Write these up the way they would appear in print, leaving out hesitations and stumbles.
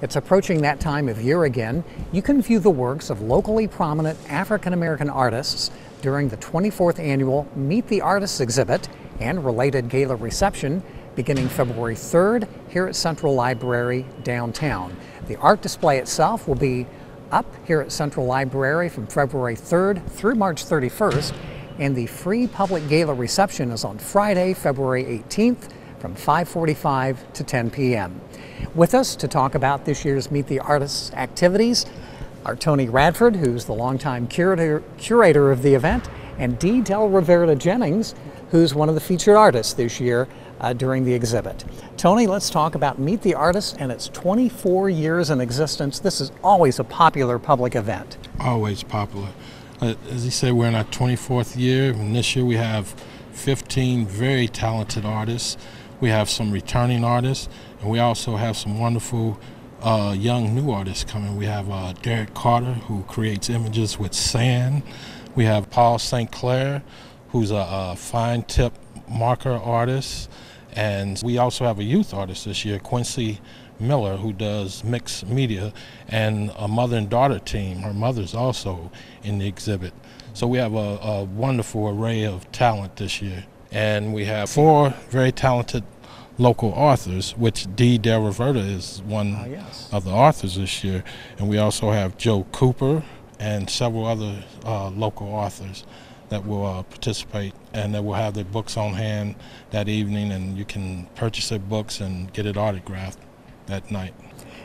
It's approaching that time of year again. You can view the works of locally prominent African American artists during the 24th annual Meet the Artists exhibit and related gala reception beginning February 3rd here at Central Library downtown. The art display itself will be up here at Central Library from February 3rd through March 31st, and the free public gala reception is on Friday, February 18th from 5:45 to 10 p.m. With us to talk about this year's Meet the Artists activities are Tony Radford, who's the longtime curator of the event, and Dee DelReverda-Jennings, who's one of the featured artists this year during the exhibit. Tony, let's talk about Meet the Artists and its 24 years in existence. This is always a popular public event. Always popular. As you said, we're in our 24th year, and this year we have 15 very talented artists. We have some returning artists, and we also have some wonderful young new artists coming. We have Derrick, who creates images with sand. We have Paul Sinclair, who's a fine tip marker artist. And we also have a youth artist this year, Quinci Miller, who does mixed media, and a mother and daughter team. Her mother's also in the exhibit. So we have a wonderful array of talent this year. And we have 4 very talented local authors, which Dee DelReverda is one of the authors this year. And we also have Joe Cooper and several other local authors that will participate, and they will have their books on hand that evening, and you can purchase their books and get it autographed that night.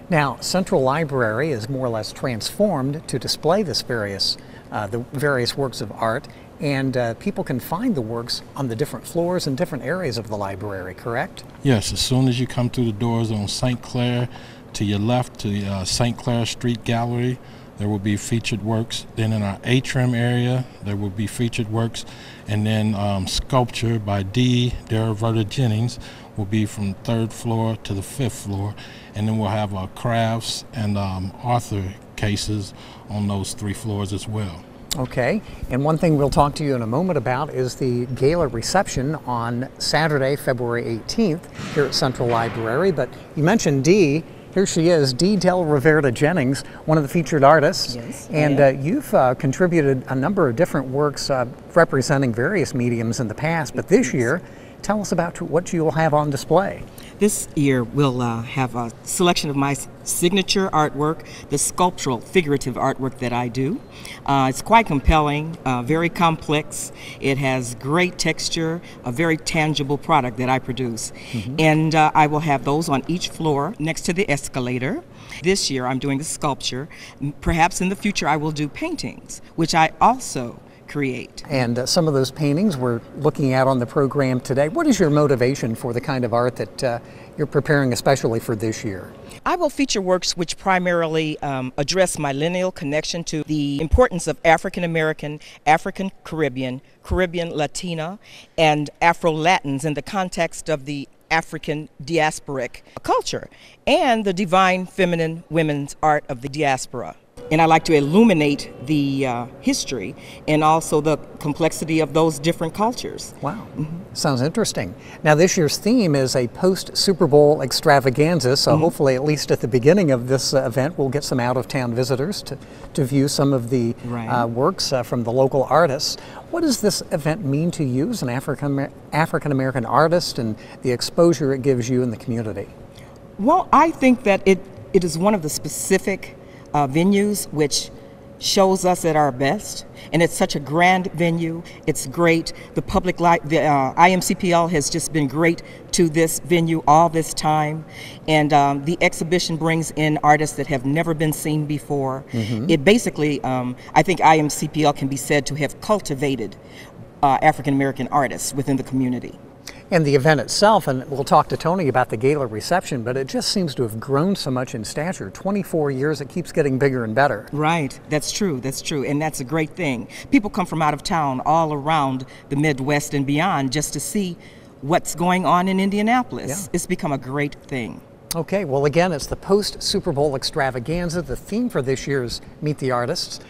Now, Central Library is more or less transformed to display the various works of art, and people can find the works on the different floors and different areas of the library, correct? Yes, as soon as you come through the doors on St. Clair, to your left, to the St. Clair Street Gallery, there will be featured works. Then in our atrium area, there will be featured works. And then sculpture by Dee DelReverda-Jennings will be from 3rd floor to the 5th floor. And then we'll have crafts and author cases on those 3 floors as well. Okay, and one thing we'll talk to you in a moment about is the gala reception on Saturday, February 18th here at Central Library. But you mentioned Dee. Here she is, Dee DelReverda-Jennings, one of the featured artists. Yes. And you've contributed a number of different works representing various mediums in the past, but this year, tell us about what you'll have on display. This year we'll have a selection of my signature artwork, the sculptural, figurative artwork that I do. It's quite compelling, very complex. It has great texture, a very tangible product that I produce. And I will have those on each floor next to the escalator. This year I'm doing the sculpture. Perhaps in the future I will do paintings, which I also create. And some of those paintings we're looking at on the program today. What is your motivation for the kind of art that you're preparing especially for this year? I will feature works which primarily address my lineal connection to the importance of African American, African Caribbean, Caribbean Latina, and Afro-Latins in the context of the African diasporic culture and the divine feminine women's art of the diaspora. And I like to illuminate the history and also the complexity of those different cultures. Wow, sounds interesting. Now this year's theme is a post-Super Bowl extravaganza, so hopefully at least at the beginning of this event we'll get some out-of-town visitors to view some of the works from the local artists. What does this event mean to you as an African-American artist and the exposure it gives you in the community? Well, I think that it is one of the specific venues which shows us at our best, and it's such a grand venue. It's great. The IMCPL has just been great to this venue all this time, and the exhibition brings in artists that have never been seen before. It basically, I think IMCPL can be said to have cultivated African American artists within the community. And the event itself, and we'll talk to Tony about the gala reception, but it just seems to have grown so much in stature. 24 years, it keeps getting bigger and better. Right, that's true, and that's a great thing. People come from out of town, all around the Midwest and beyond, just to see what's going on in Indianapolis. It's become a great thing. Okay, well again, it's the post-Super Bowl extravaganza. The theme for this year's Meet the Artists.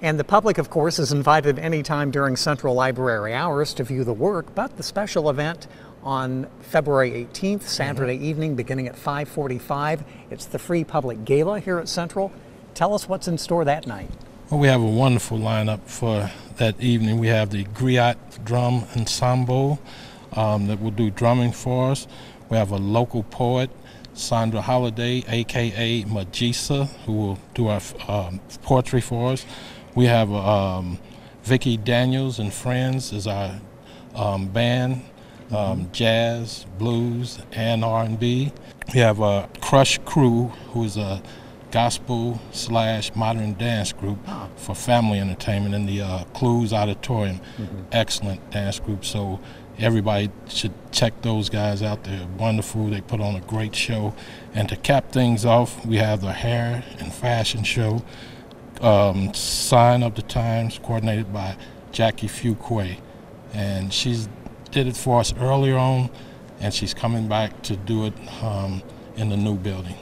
And the public, of course, is invited anytime during Central Library hours to view the work, but the special event on February 18th, Saturday evening, beginning at 5:45. It's the free public gala here at Central. Tell us what's in store that night. Well, we have a wonderful lineup for that evening. We have the Gridt drum ensemble that will do drumming for us. We have a local poet, Sandra Holliday, aka Mijiza, who will do our poetry for us. We have Vickie Daniels and Friends is our band, jazz, blues, and R&B. We have a krew, who is a gospel/modern dance group for family entertainment in the Clues Auditorium. Excellent dance group, so everybody should check those guys out. They're wonderful. They put on a great show. And to cap things off, we have the hair and fashion show, Sign of the Times, coordinated by Jackie Fuqua. And she's did it for us earlier on, and she's coming back to do it in the new building.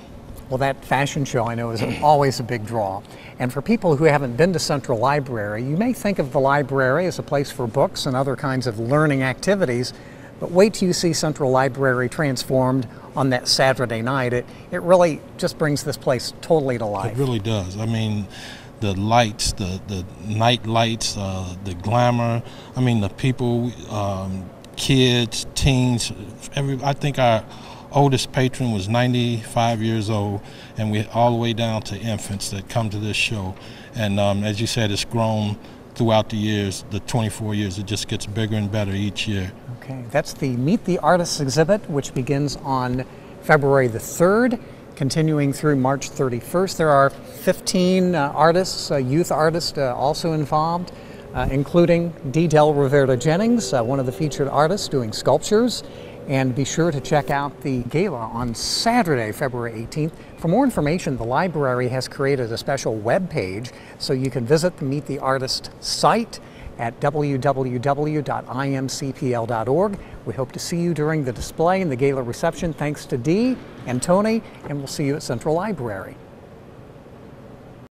Well, that fashion show I know is always a big draw. And for people who haven't been to Central Library, you may think of the library as a place for books and other kinds of learning activities, but wait till you see Central Library transformed on that Saturday night. It really just brings this place totally to life. It really does. I mean, the lights, the night lights, the glamour, I mean, the people, kids, teens, I think our oldest patron was 95 years old, and we all the way down to infants that come to this show. And as you said, it's grown throughout the years, the 24 years. It just gets bigger and better each year. Okay, that's the Meet the Artists exhibit, which begins on February the 3rd, continuing through March 31st. There are 15 artists, youth artists also involved, including DelReverda-Jennings, one of the featured artists doing sculptures. And be sure to check out the gala on Saturday, February 18th. For more information, the library has created a special web page, so you can visit the Meet the Artist site at www.imcpl.org. We hope to see you during the display and the gala reception. Thanks to Dee and Tony, and we'll see you at Central Library.